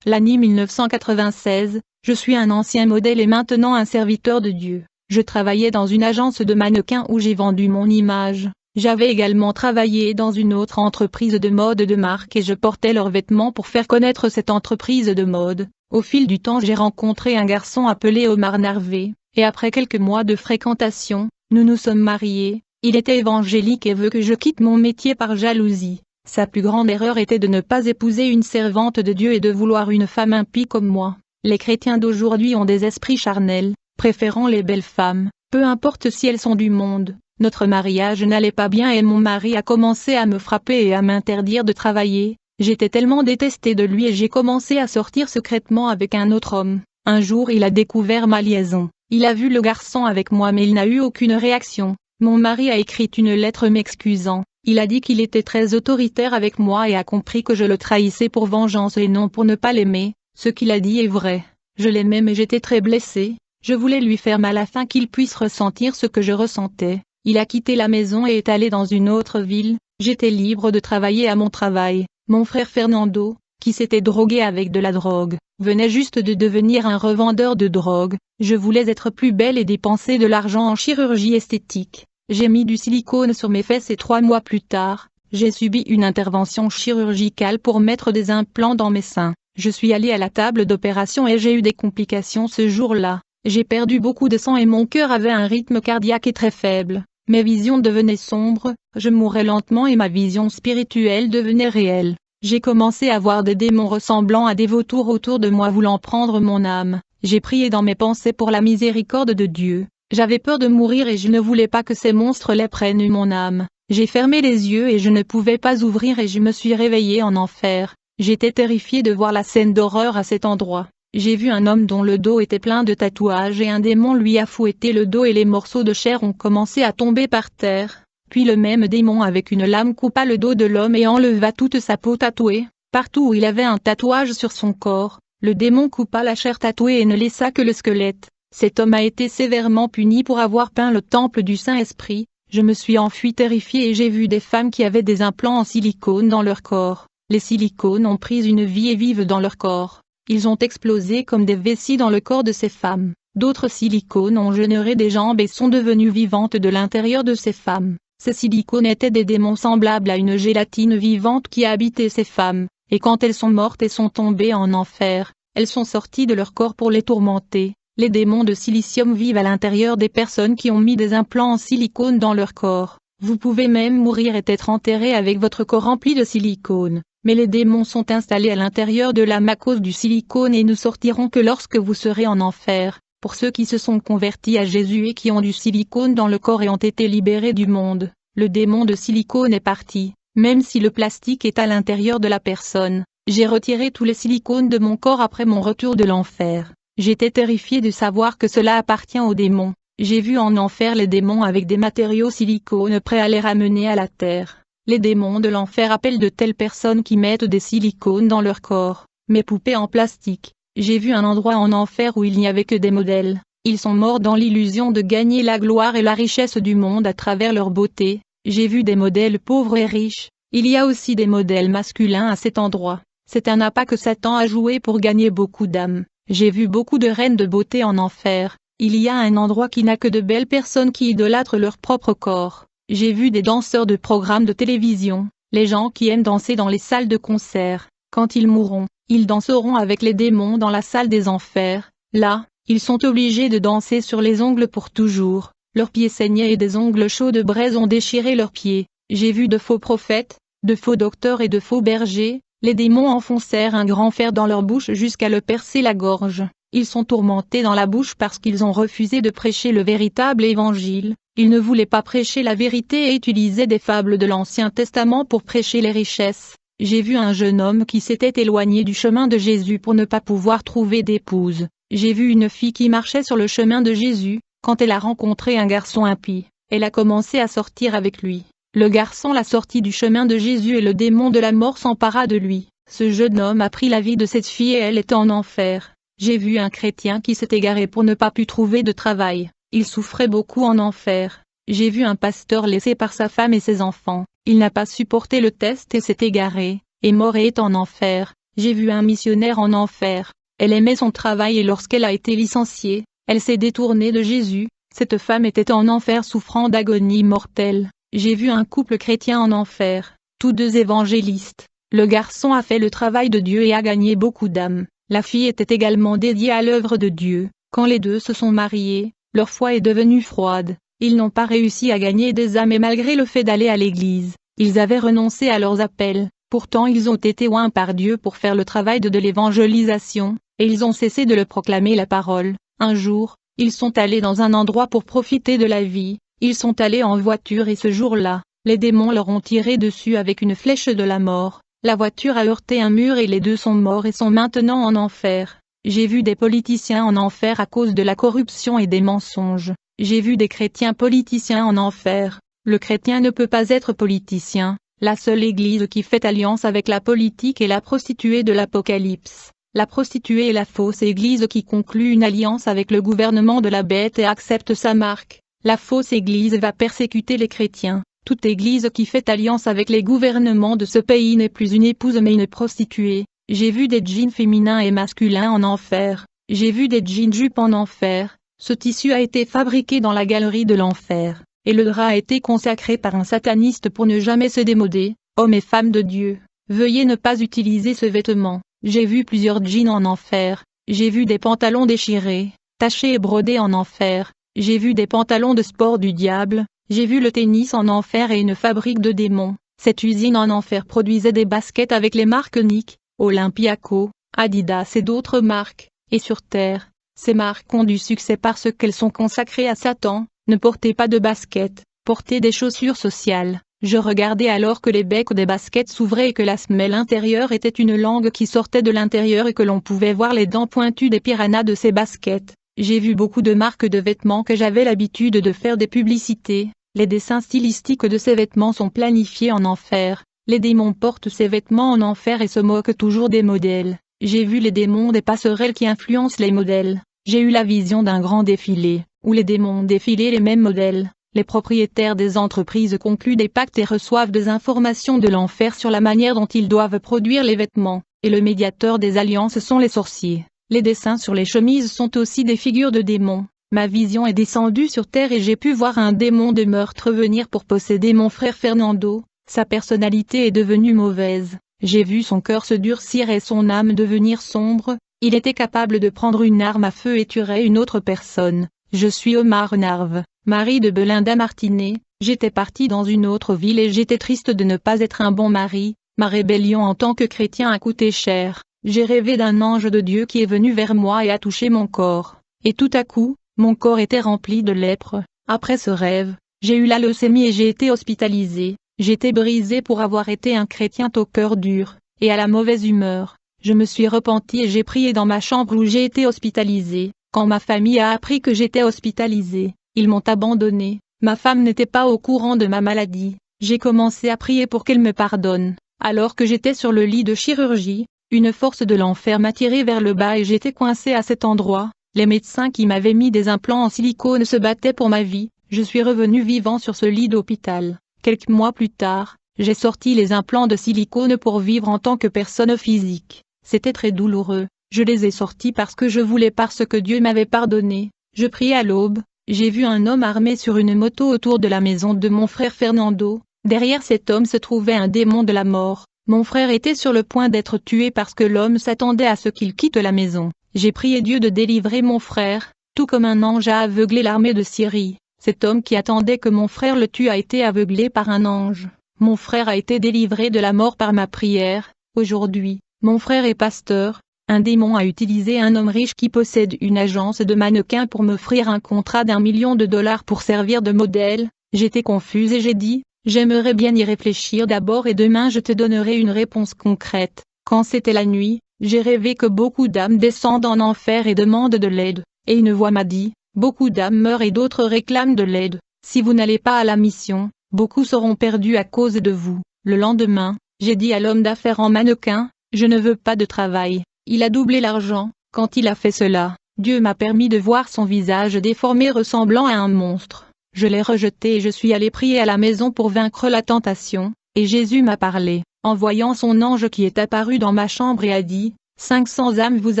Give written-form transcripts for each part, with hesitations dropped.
L'année 1996, je suis un ancien modèle et maintenant un serviteur de Dieu. Je travaillais dans une agence de mannequins où j'ai vendu mon image. J'avais également travaillé dans une autre entreprise de mode de marque et je portais leurs vêtements pour faire connaître cette entreprise de mode. Au fil du temps j'ai rencontré un garçon appelé Omar Narvé, et après quelques mois de fréquentation, nous nous sommes mariés. Il était évangélique et veut que je quitte mon métier par jalousie. Sa plus grande erreur était de ne pas épouser une servante de Dieu et de vouloir une femme impie comme moi. Les chrétiens d'aujourd'hui ont des esprits charnels, préférant les belles femmes, peu importe si elles sont du monde. Notre mariage n'allait pas bien et mon mari a commencé à me frapper et à m'interdire de travailler. J'étais tellement détestée de lui et j'ai commencé à sortir secrètement avec un autre homme. Un jour il a découvert ma liaison. Il a vu le garçon avec moi mais il n'a eu aucune réaction. Mon mari a écrit une lettre m'excusant. Il a dit qu'il était très autoritaire avec moi et a compris que je le trahissais pour vengeance et non pour ne pas l'aimer. Ce qu'il a dit est vrai. Je l'aimais mais j'étais très blessée. Je voulais lui faire mal afin qu'il puisse ressentir ce que je ressentais. Il a quitté la maison et est allé dans une autre ville. J'étais libre de travailler à mon travail. Mon frère Fernando, qui s'était drogué avec de la drogue, venait juste de devenir un revendeur de drogue. Je voulais être plus belle et dépenser de l'argent en chirurgie esthétique. J'ai mis du silicone sur mes fesses et 3 mois plus tard, j'ai subi une intervention chirurgicale pour mettre des implants dans mes seins. Je suis allée à la table d'opération et j'ai eu des complications ce jour-là. J'ai perdu beaucoup de sang et mon cœur avait un rythme cardiaque très faible. Mes visions devenaient sombres, je mourais lentement et ma vision spirituelle devenait réelle. J'ai commencé à voir des démons ressemblant à des vautours autour de moi voulant prendre mon âme. J'ai prié dans mes pensées pour la miséricorde de Dieu. J'avais peur de mourir et je ne voulais pas que ces monstres les prennent mon âme. J'ai fermé les yeux et je ne pouvais pas ouvrir et je me suis réveillée en enfer. J'étais terrifiée de voir la scène d'horreur à cet endroit. J'ai vu un homme dont le dos était plein de tatouages et un démon lui a fouetté le dos et les morceaux de chair ont commencé à tomber par terre. Puis le même démon avec une lame coupa le dos de l'homme et enleva toute sa peau tatouée. Partout où il avait un tatouage sur son corps, le démon coupa la chair tatouée et ne laissa que le squelette. Cet homme a été sévèrement puni pour avoir peint le temple du Saint-Esprit. Je me suis enfuie terrifiée et j'ai vu des femmes qui avaient des implants en silicone dans leur corps. Les silicones ont pris une vie et vivent dans leur corps. Ils ont explosé comme des vessies dans le corps de ces femmes. D'autres silicones ont généré des jambes et sont devenues vivantes de l'intérieur de ces femmes. Ces silicones étaient des démons semblables à une gélatine vivante qui a habité ces femmes, et quand elles sont mortes et sont tombées en enfer, elles sont sorties de leur corps pour les tourmenter. Les démons de silicium vivent à l'intérieur des personnes qui ont mis des implants en silicone dans leur corps. Vous pouvez même mourir et être enterré avec votre corps rempli de silicone. Mais les démons sont installés à l'intérieur de l'âme à cause du silicone et ne sortiront que lorsque vous serez en enfer. Pour ceux qui se sont convertis à Jésus et qui ont du silicone dans le corps et ont été libérés du monde, le démon de silicone est parti, même si le plastique est à l'intérieur de la personne. J'ai retiré tous les silicones de mon corps après mon retour de l'enfer. J'étais terrifiée de savoir que cela appartient aux démons. J'ai vu en enfer les démons avec des matériaux silicone prêts à les ramener à la terre. Les démons de l'enfer appellent de telles personnes qui mettent des silicones dans leur corps, mes poupées en plastique. J'ai vu un endroit en enfer où il n'y avait que des modèles. Ils sont morts dans l'illusion de gagner la gloire et la richesse du monde à travers leur beauté. J'ai vu des modèles pauvres et riches. Il y a aussi des modèles masculins à cet endroit. C'est un appât que Satan a joué pour gagner beaucoup d'âmes. J'ai vu beaucoup de reines de beauté en enfer. Il y a un endroit qui n'a que de belles personnes qui idolâtrent leur propre corps. J'ai vu des danseurs de programmes de télévision, les gens qui aiment danser dans les salles de concert. Quand ils mourront, ils danseront avec les démons dans la salle des enfers. Là, ils sont obligés de danser sur les ongles pour toujours. Leurs pieds saignaient et des ongles chauds de braise ont déchiré leurs pieds. J'ai vu de faux prophètes, de faux docteurs et de faux bergers. Les démons enfoncèrent un grand fer dans leur bouche jusqu'à le percer la gorge. Ils sont tourmentés dans la bouche parce qu'ils ont refusé de prêcher le véritable évangile. Ils ne voulaient pas prêcher la vérité et utilisaient des fables de l'Ancien Testament pour prêcher les richesses. J'ai vu un jeune homme qui s'était éloigné du chemin de Jésus pour ne pas pouvoir trouver d'épouse. J'ai vu une fille qui marchait sur le chemin de Jésus. Quand elle a rencontré un garçon impie, elle a commencé à sortir avec lui. Le garçon l'a sorti du chemin de Jésus et le démon de la mort s'empara de lui. Ce jeune homme a pris la vie de cette fille et elle est en enfer. J'ai vu un chrétien qui s'est égaré pour ne pas pu trouver de travail. Il souffrait beaucoup en enfer. J'ai vu un pasteur laissé par sa femme et ses enfants. Il n'a pas supporté le test et s'est égaré, est mort et est en enfer. J'ai vu un missionnaire en enfer. Elle aimait son travail et lorsqu'elle a été licenciée, elle s'est détournée de Jésus. Cette femme était en enfer souffrant d'agonie mortelle. J'ai vu un couple chrétien en enfer, tous deux évangélistes. Le garçon a fait le travail de Dieu et a gagné beaucoup d'âmes. La fille était également dédiée à l'œuvre de Dieu. Quand les deux se sont mariés, leur foi est devenue froide. Ils n'ont pas réussi à gagner des âmes et malgré le fait d'aller à l'église, ils avaient renoncé à leurs appels. Pourtant ils ont été oints par Dieu pour faire le travail de l'évangélisation, et ils ont cessé de le proclamer la parole. Un jour, ils sont allés dans un endroit pour profiter de la vie. Ils sont allés en voiture et ce jour-là, les démons leur ont tiré dessus avec une flèche de la mort. La voiture a heurté un mur et les deux sont morts et sont maintenant en enfer. J'ai vu des politiciens en enfer à cause de la corruption et des mensonges. J'ai vu des chrétiens politiciens en enfer. Le chrétien ne peut pas être politicien. La seule église qui fait alliance avec la politique est la prostituée de l'Apocalypse. La prostituée est la fausse église qui conclut une alliance avec le gouvernement de la bête et accepte sa marque. La fausse église va persécuter les chrétiens. Toute église qui fait alliance avec les gouvernements de ce pays n'est plus une épouse mais une prostituée. J'ai vu des jeans féminins et masculins en enfer. J'ai vu des jeans jupes en enfer. Ce tissu a été fabriqué dans la galerie de l'enfer. Et le drap a été consacré par un sataniste pour ne jamais se démoder. Hommes et femmes de Dieu, veuillez ne pas utiliser ce vêtement. J'ai vu plusieurs jeans en enfer. J'ai vu des pantalons déchirés, tachés et brodés en enfer. J'ai vu des pantalons de sport du diable. J'ai vu le tennis en enfer et une fabrique de démons. Cette usine en enfer produisait des baskets avec les marques Nike, Olympiaco, Adidas et d'autres marques. Et sur terre, ces marques ont du succès parce qu'elles sont consacrées à Satan. Ne portez pas de baskets, portez des chaussures sociales. Je regardais alors que les becs des baskets s'ouvraient et que la semelle intérieure était une langue qui sortait de l'intérieur et que l'on pouvait voir les dents pointues des piranhas de ces baskets. J'ai vu beaucoup de marques de vêtements que j'avais l'habitude de faire des publicités. Les dessins stylistiques de ces vêtements sont planifiés en enfer. Les démons portent ces vêtements en enfer et se moquent toujours des modèles. J'ai vu les démons des passerelles qui influencent les modèles. J'ai eu la vision d'un grand défilé, où les démons défilaient les mêmes modèles. Les propriétaires des entreprises concluent des pactes et reçoivent des informations de l'enfer sur la manière dont ils doivent produire les vêtements, et le médiateur des alliances sont les sorciers. Les dessins sur les chemises sont aussi des figures de démons. Ma vision est descendue sur terre et j'ai pu voir un démon de meurtre venir pour posséder mon frère Fernando. Sa personnalité est devenue mauvaise. J'ai vu son cœur se durcir et son âme devenir sombre. Il était capable de prendre une arme à feu et tuerait une autre personne. Je suis Omar Narve, mari de Belinda Martinet. J'étais parti dans une autre ville et j'étais triste de ne pas être un bon mari. Ma rébellion en tant que chrétien a coûté cher. J'ai rêvé d'un ange de Dieu qui est venu vers moi et a touché mon corps. Et tout à coup, mon corps était rempli de lèpre. Après ce rêve, j'ai eu la leucémie et j'ai été hospitalisé. J'étais brisé pour avoir été un chrétien au cœur dur, et à la mauvaise humeur. Je me suis repenti et j'ai prié dans ma chambre où j'ai été hospitalisé. Quand ma famille a appris que j'étais hospitalisé, ils m'ont abandonné. Ma femme n'était pas au courant de ma maladie. J'ai commencé à prier pour qu'elle me pardonne. Alors que j'étais sur le lit de chirurgie, une force de l'enfer m'a tiré vers le bas et j'étais coincé à cet endroit. Les médecins qui m'avaient mis des implants en silicone se battaient pour ma vie. Je suis revenu vivant sur ce lit d'hôpital. Quelques mois plus tard, j'ai sorti les implants de silicone pour vivre en tant que personne physique. C'était très douloureux. Je les ai sortis parce que je voulais, parce que Dieu m'avait pardonné. Je priais à l'aube. J'ai vu un homme armé sur une moto autour de la maison de mon frère Fernando. Derrière cet homme se trouvait un démon de la mort. Mon frère était sur le point d'être tué parce que l'homme s'attendait à ce qu'il quitte la maison. J'ai prié Dieu de délivrer mon frère, tout comme un ange a aveuglé l'armée de Syrie. Cet homme qui attendait que mon frère le tue a été aveuglé par un ange. Mon frère a été délivré de la mort par ma prière. Aujourd'hui, mon frère est pasteur. Un démon a utilisé un homme riche qui possède une agence de mannequins pour m'offrir un contrat d'1 million de dollars pour servir de modèle. J'étais confuse et j'ai dit, j'aimerais bien y réfléchir d'abord et demain je te donnerai une réponse concrète. Quand c'était la nuit, j'ai rêvé que beaucoup d'âmes descendent en enfer et demandent de l'aide. Et une voix m'a dit, beaucoup d'âmes meurent et d'autres réclament de l'aide. Si vous n'allez pas à la mission, beaucoup seront perdus à cause de vous. Le lendemain, j'ai dit à l'homme d'affaires en mannequin, je ne veux pas de travail. Il a doublé l'argent. Quand il a fait cela, Dieu m'a permis de voir son visage déformé ressemblant à un monstre. Je l'ai rejeté et je suis allé prier à la maison pour vaincre la tentation, et Jésus m'a parlé. en voyant son ange qui est apparu dans ma chambre et a dit, 500 âmes vous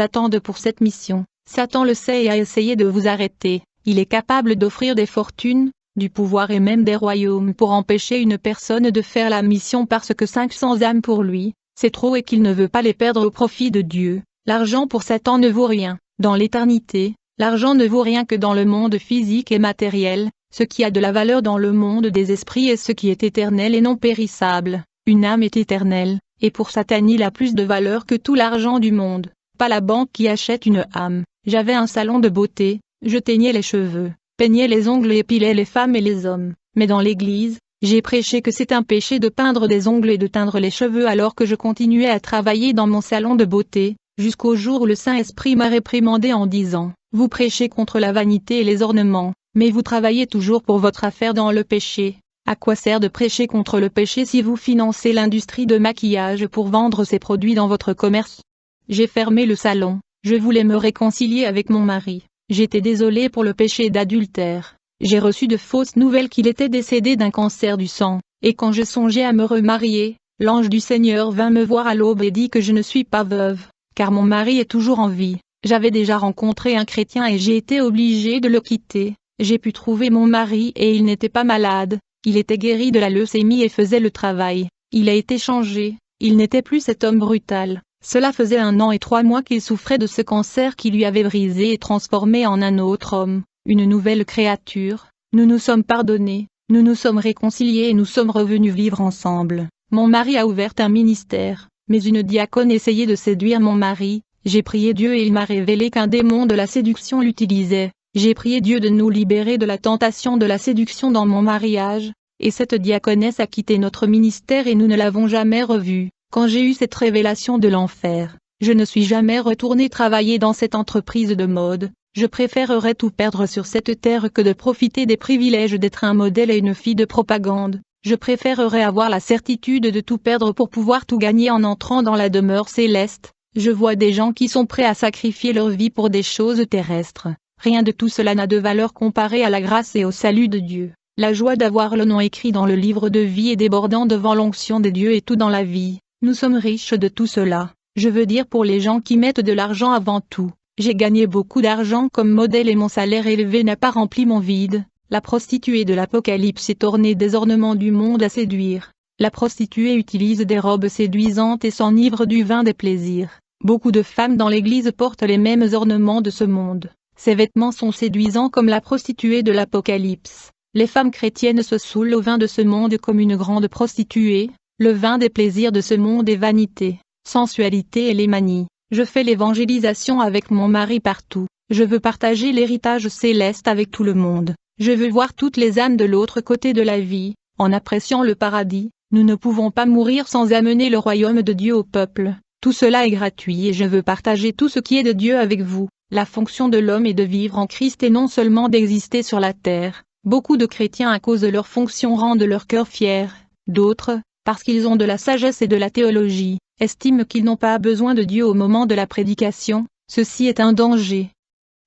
attendent pour cette mission. Satan le sait et a essayé de vous arrêter. Il est capable d'offrir des fortunes, du pouvoir et même des royaumes pour empêcher une personne de faire la mission parce que 500 âmes pour lui, c'est trop et qu'il ne veut pas les perdre au profit de Dieu. L'argent pour Satan ne vaut rien. Dans l'éternité, l'argent ne vaut rien que dans le monde physique et matériel. Ce qui a de la valeur dans le monde des esprits est ce qui est éternel et non périssable. Une âme est éternelle, et pour Satan il a plus de valeur que tout l'argent du monde. Pas la banque qui achète une âme. J'avais un salon de beauté, je teignais les cheveux, peignais les ongles et épilais les femmes et les hommes. Mais dans l'église, j'ai prêché que c'est un péché de peindre des ongles et de teindre les cheveux alors que je continuais à travailler dans mon salon de beauté, jusqu'au jour où le Saint-Esprit m'a réprimandé en disant, « Vous prêchez contre la vanité et les ornements, mais vous travaillez toujours pour votre affaire dans le péché. À quoi sert de prêcher contre le péché si vous financez l'industrie de maquillage pour vendre ces produits dans votre commerce ?» J'ai fermé le salon, je voulais me réconcilier avec mon mari. J'étais désolée pour le péché d'adultère. J'ai reçu de fausses nouvelles qu'il était décédé d'un cancer du sang, et quand je songeais à me remarier, l'ange du Seigneur vint me voir à l'aube et dit que je ne suis pas veuve, car mon mari est toujours en vie. J'avais déjà rencontré un chrétien et j'ai été obligée de le quitter. J'ai pu trouver mon mari et il n'était pas malade, il était guéri de la leucémie et faisait le travail. Il a été changé, il n'était plus cet homme brutal. Cela faisait 1 an et 3 mois qu'il souffrait de ce cancer qui lui avait brisé et transformé en un autre homme, une nouvelle créature. Nous nous sommes pardonnés, nous nous sommes réconciliés et nous sommes revenus vivre ensemble. Mon mari a ouvert un ministère, mais une diaconne essayait de séduire mon mari. J'ai prié Dieu et il m'a révélé qu'un démon de la séduction l'utilisait. J'ai prié Dieu de nous libérer de la tentation de la séduction dans mon mariage, et cette diaconesse a quitté notre ministère et nous ne l'avons jamais revue. Quand j'ai eu cette révélation de l'enfer, je ne suis jamais retourné travailler dans cette entreprise de mode. Je préférerais tout perdre sur cette terre que de profiter des privilèges d'être un modèle et une fille de propagande. Je préférerais avoir la certitude de tout perdre pour pouvoir tout gagner en entrant dans la demeure céleste. Je vois des gens qui sont prêts à sacrifier leur vie pour des choses terrestres. Rien de tout cela n'a de valeur comparé à la grâce et au salut de Dieu. La joie d'avoir le nom écrit dans le livre de vie est débordant devant l'onction des dieux et tout dans la vie. Nous sommes riches de tout cela. Je veux dire pour les gens qui mettent de l'argent avant tout. J'ai gagné beaucoup d'argent comme modèle et mon salaire élevé n'a pas rempli mon vide. La prostituée de l'Apocalypse est ornée des ornements du monde à séduire. La prostituée utilise des robes séduisantes et s'enivre du vin des plaisirs. Beaucoup de femmes dans l'église portent les mêmes ornements de ce monde. Ces vêtements sont séduisants comme la prostituée de l'Apocalypse. Les femmes chrétiennes se saoulent au vin de ce monde comme une grande prostituée. Le vin des plaisirs de ce monde est vanité, sensualité et les manies. Je fais l'évangélisation avec mon mari partout. Je veux partager l'héritage céleste avec tout le monde. Je veux voir toutes les âmes de l'autre côté de la vie, en appréciant le paradis. Nous ne pouvons pas mourir sans amener le royaume de Dieu au peuple. Tout cela est gratuit et je veux partager tout ce qui est de Dieu avec vous. La fonction de l'homme est de vivre en Christ et non seulement d'exister sur la terre. Beaucoup de chrétiens à cause de leur fonction rendent leur cœur fier. D'autres, parce qu'ils ont de la sagesse et de la théologie, estiment qu'ils n'ont pas besoin de Dieu au moment de la prédication. Ceci est un danger.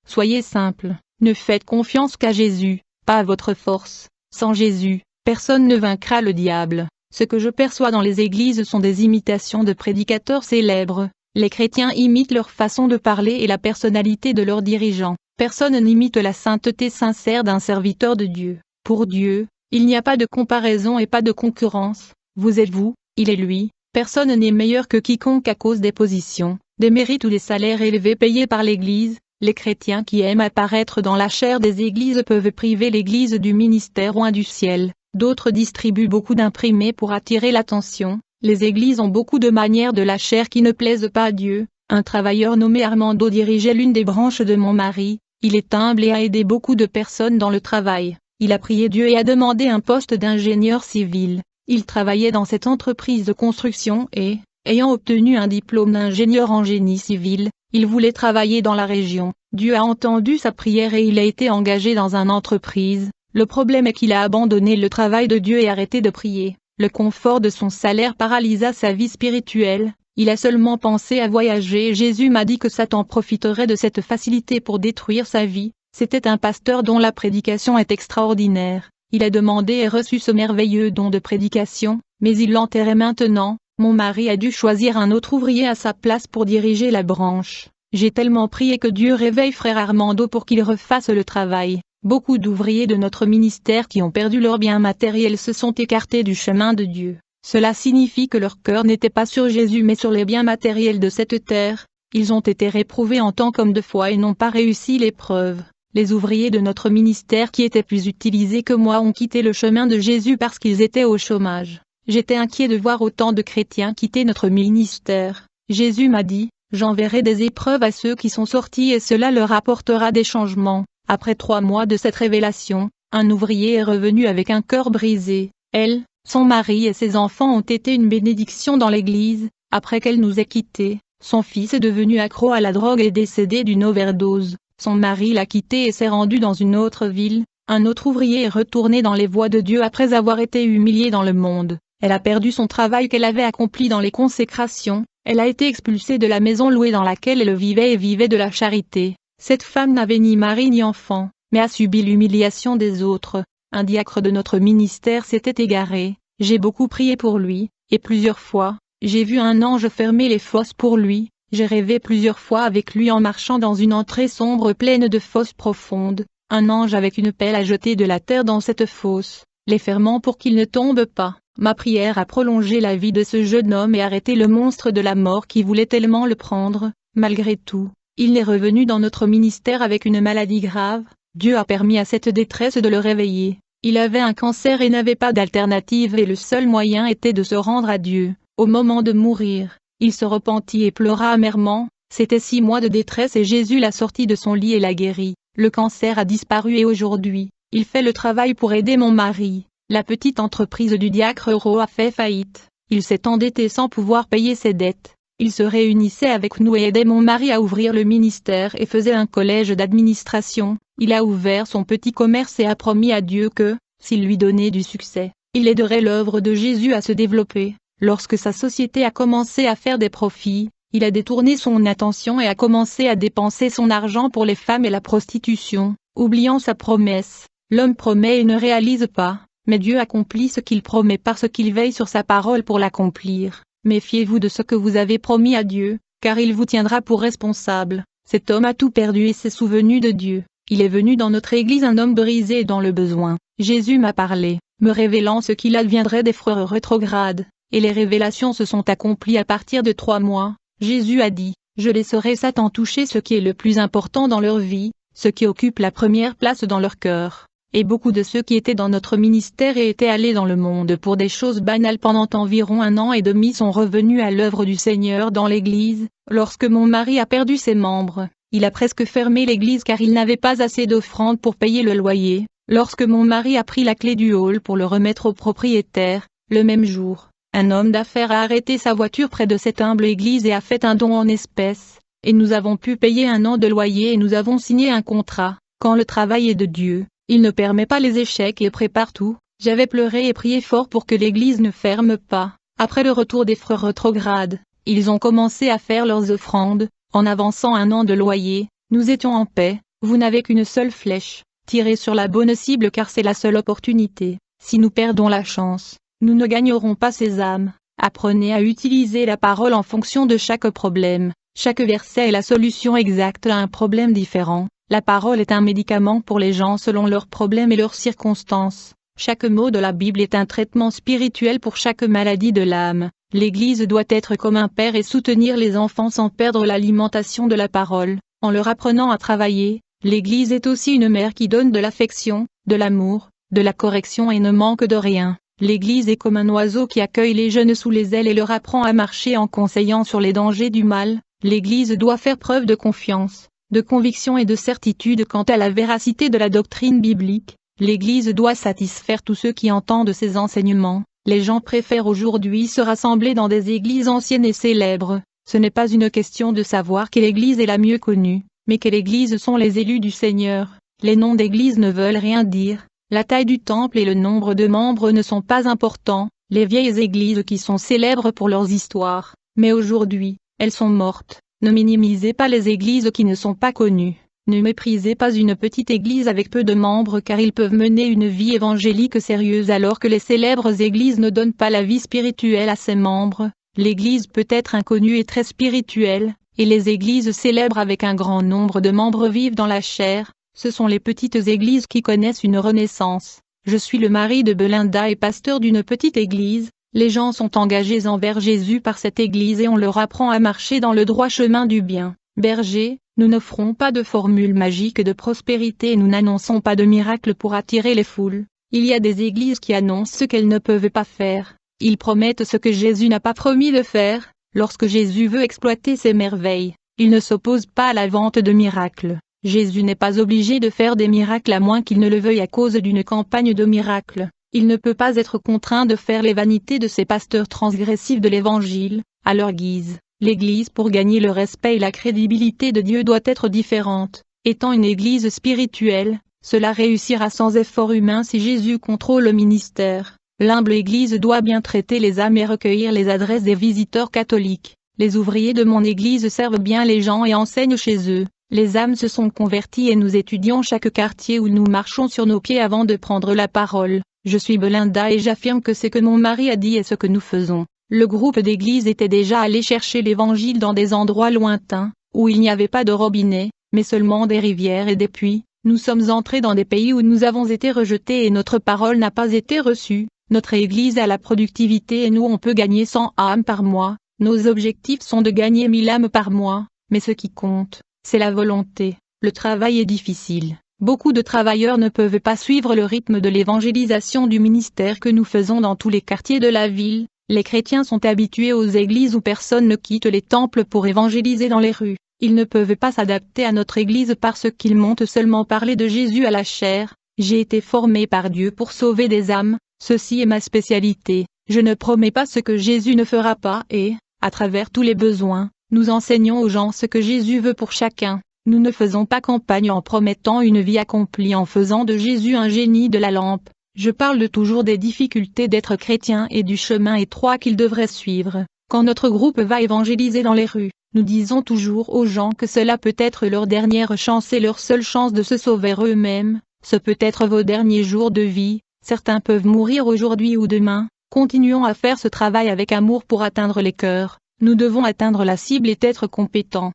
Soyez simples, ne faites confiance qu'à Jésus, pas à votre force. Sans Jésus, personne ne vaincra le diable. Ce que je perçois dans les églises sont des imitations de prédicateurs célèbres. Les chrétiens imitent leur façon de parler et la personnalité de leurs dirigeants. Personne n'imite la sainteté sincère d'un serviteur de Dieu. Pour Dieu, il n'y a pas de comparaison et pas de concurrence. Vous êtes vous, il est lui. Personne n'est meilleur que quiconque à cause des positions, des mérites ou des salaires élevés payés par l'Église. Les chrétiens qui aiment apparaître dans la chair des églises peuvent priver l'Église du ministère oint du ciel. D'autres distribuent beaucoup d'imprimés pour attirer l'attention. Les églises ont beaucoup de manières de la chair qui ne plaisent pas à Dieu. Un travailleur nommé Armando dirigeait l'une des branches de mon mari. Il est humble et a aidé beaucoup de personnes dans le travail. Il a prié Dieu et a demandé un poste d'ingénieur civil. Il travaillait dans cette entreprise de construction et, ayant obtenu un diplôme d'ingénieur en génie civil, il voulait travailler dans la région. Dieu a entendu sa prière et il a été engagé dans une entreprise. Le problème est qu'il a abandonné le travail de Dieu et arrêté de prier. Le confort de son salaire paralysa sa vie spirituelle. Il a seulement pensé à voyager et Jésus m'a dit que Satan profiterait de cette facilité pour détruire sa vie. C'était un pasteur dont la prédication est extraordinaire. Il a demandé et reçu ce merveilleux don de prédication, mais il l'enterrait maintenant. Mon mari a dû choisir un autre ouvrier à sa place pour diriger la branche. J'ai tellement prié que Dieu réveille frère Armando pour qu'il refasse le travail. Beaucoup d'ouvriers de notre ministère qui ont perdu leurs biens matériels se sont écartés du chemin de Dieu. Cela signifie que leur cœur n'était pas sur Jésus mais sur les biens matériels de cette terre. Ils ont été réprouvés en tant qu'hommes de foi et n'ont pas réussi l'épreuve. Les ouvriers de notre ministère qui étaient plus utilisés que moi ont quitté le chemin de Jésus parce qu'ils étaient au chômage. J'étais inquiet de voir autant de chrétiens quitter notre ministère. Jésus m'a dit, j'enverrai des épreuves à ceux qui sont sortis et cela leur apportera des changements. Après 3 mois de cette révélation, un ouvrier est revenu avec un cœur brisé. Elle, son mari et ses enfants ont été une bénédiction dans l'église. Après qu'elle nous ait quittés, son fils est devenu accro à la drogue et décédé d'une overdose. Son mari l'a quitté et s'est rendu dans une autre ville. Un autre ouvrier est retourné dans les voies de Dieu après avoir été humilié dans le monde. Elle a perdu son travail qu'elle avait accompli dans les consécrations. Elle a été expulsée de la maison louée dans laquelle elle vivait et vivait de la charité. Cette femme n'avait ni mari ni enfant, mais a subi l'humiliation des autres. Un diacre de notre ministère s'était égaré. J'ai beaucoup prié pour lui, et plusieurs fois, j'ai vu un ange fermer les fosses pour lui. J'ai rêvé plusieurs fois avec lui en marchant dans une entrée sombre pleine de fosses profondes. Un ange avec une pelle a jeté de la terre dans cette fosse, les fermant pour qu'il ne tombe pas. Ma prière a prolongé la vie de ce jeune homme et arrêté le monstre de la mort qui voulait tellement le prendre. Malgré tout, il est revenu dans notre ministère avec une maladie grave. Dieu a permis à cette détresse de le réveiller. Il avait un cancer et n'avait pas d'alternative et le seul moyen était de se rendre à Dieu. Au moment de mourir, il se repentit et pleura amèrement. C'était 6 mois de détresse et Jésus l'a sorti de son lit et l'a guéri. Le cancer a disparu et aujourd'hui, il fait le travail pour aider mon mari. La petite entreprise du diacre Euro a fait faillite. Il s'est endetté sans pouvoir payer ses dettes. Il se réunissait avec nous et aidait mon mari à ouvrir le ministère et faisait un collège d'administration. Il a ouvert son petit commerce et a promis à Dieu que, s'il lui donnait du succès, il aiderait l'œuvre de Jésus à se développer. Lorsque sa société a commencé à faire des profits, il a détourné son attention et a commencé à dépenser son argent pour les femmes et la prostitution, oubliant sa promesse. L'homme promet et ne réalise pas. Mais Dieu accomplit ce qu'il promet parce qu'il veille sur sa parole pour l'accomplir. Méfiez-vous de ce que vous avez promis à Dieu, car il vous tiendra pour responsable. Cet homme a tout perdu et s'est souvenu de Dieu. Il est venu dans notre église un homme brisé et dans le besoin. Jésus m'a parlé, me révélant ce qu'il adviendrait des frères rétrogrades, et les révélations se sont accomplies à partir de 3 mois. Jésus a dit, je laisserai Satan toucher ce qui est le plus important dans leur vie, ce qui occupe la première place dans leur cœur. Et beaucoup de ceux qui étaient dans notre ministère et étaient allés dans le monde pour des choses banales pendant environ 1 an et demi sont revenus à l'œuvre du Seigneur dans l'église. Lorsque mon mari a perdu ses membres, il a presque fermé l'église car il n'avait pas assez d'offrandes pour payer le loyer. Lorsque mon mari a pris la clé du hall pour le remettre au propriétaire, le même jour, un homme d'affaires a arrêté sa voiture près de cette humble église et a fait un don en espèces. Et nous avons pu payer 1 an de loyer et nous avons signé un contrat. Quand le travail est de Dieu, il ne permet pas les échecs et prépare tout. J'avais pleuré et prié fort pour que l'église ne ferme pas. Après le retour des frères rétrogrades, ils ont commencé à faire leurs offrandes, en avançant 1 an de loyer. Nous étions en paix. Vous n'avez qu'une seule flèche. Tirez sur la bonne cible car c'est la seule opportunité. Si nous perdons la chance, nous ne gagnerons pas ces âmes. Apprenez à utiliser la parole en fonction de chaque problème. Chaque verset est la solution exacte à un problème différent. La parole est un médicament pour les gens selon leurs problèmes et leurs circonstances. Chaque mot de la Bible est un traitement spirituel pour chaque maladie de l'âme. L'Église doit être comme un père et soutenir les enfants sans perdre l'alimentation de la parole. En leur apprenant à travailler, l'Église est aussi une mère qui donne de l'affection, de l'amour, de la correction et ne manque de rien. L'Église est comme un oiseau qui accueille les jeunes sous les ailes et leur apprend à marcher en conseillant sur les dangers du mal. L'Église doit faire preuve de confiance, de conviction et de certitude quant à la véracité de la doctrine biblique. L'Église doit satisfaire tous ceux qui entendent ces enseignements. Les gens préfèrent aujourd'hui se rassembler dans des églises anciennes et célèbres. Ce n'est pas une question de savoir quelle église est la mieux connue, mais quelle église sont les élus du Seigneur. Les noms d'églises ne veulent rien dire. La taille du temple et le nombre de membres ne sont pas importants. Les vieilles églises qui sont célèbres pour leurs histoires, mais aujourd'hui, elles sont mortes. Ne minimisez pas les églises qui ne sont pas connues. Ne méprisez pas une petite église avec peu de membres car ils peuvent mener une vie évangélique sérieuse alors que les célèbres églises ne donnent pas la vie spirituelle à ses membres. L'Église peut être inconnue et très spirituelle, et les églises célèbres avec un grand nombre de membres vivent dans la chair. Ce sont les petites églises qui connaissent une renaissance. Je suis le mari de Belinda et pasteur d'une petite église. Les gens sont engagés envers Jésus par cette église et on leur apprend à marcher dans le droit chemin du bien. Berger, nous n'offrons pas de formule magique de prospérité et nous n'annonçons pas de miracles pour attirer les foules. Il y a des églises qui annoncent ce qu'elles ne peuvent pas faire. Ils promettent ce que Jésus n'a pas promis de faire. Lorsque Jésus veut exploiter ses merveilles, il ne s'oppose pas à la vente de miracles. Jésus n'est pas obligé de faire des miracles à moins qu'il ne le veuille à cause d'une campagne de miracles. Il ne peut pas être contraint de faire les vanités de ces pasteurs transgressifs de l'Évangile, à leur guise. L'Église pour gagner le respect et la crédibilité de Dieu doit être différente. Étant une Église spirituelle, cela réussira sans effort humain si Jésus contrôle le ministère. L'humble Église doit bien traiter les âmes et recueillir les adresses des visiteurs catholiques. Les ouvriers de mon Église servent bien les gens et enseignent chez eux. Les âmes se sont converties et nous étudions chaque quartier où nous marchons sur nos pieds avant de prendre la parole. Je suis Belinda et j'affirme que ce que mon mari a dit est ce que nous faisons. Le groupe d'église était déjà allé chercher l'évangile dans des endroits lointains, où il n'y avait pas de robinet, mais seulement des rivières et des puits. Nous sommes entrés dans des pays où nous avons été rejetés et notre parole n'a pas été reçue. Notre église a la productivité et nous on peut gagner 100 âmes par mois. Nos objectifs sont de gagner 1000 âmes par mois, mais ce qui compte, c'est la volonté. Le travail est difficile. Beaucoup de travailleurs ne peuvent pas suivre le rythme de l'évangélisation du ministère que nous faisons dans tous les quartiers de la ville. Les chrétiens sont habitués aux églises où personne ne quitte les temples pour évangéliser dans les rues. Ils ne peuvent pas s'adapter à notre église parce qu'ils montent seulement parler de Jésus à la chair. J'ai été formé par Dieu pour sauver des âmes, ceci est ma spécialité. Je ne promets pas ce que Jésus ne fera pas et, à travers tous les besoins, nous enseignons aux gens ce que Jésus veut pour chacun. Nous ne faisons pas campagne en promettant une vie accomplie en faisant de Jésus un génie de la lampe. Je parle toujours des difficultés d'être chrétien et du chemin étroit qu'ils devraient suivre. Quand notre groupe va évangéliser dans les rues, nous disons toujours aux gens que cela peut être leur dernière chance et leur seule chance de se sauver eux-mêmes. Ce peut être vos derniers jours de vie. Certains peuvent mourir aujourd'hui ou demain. Continuons à faire ce travail avec amour pour atteindre les cœurs. Nous devons atteindre la cible et être compétents.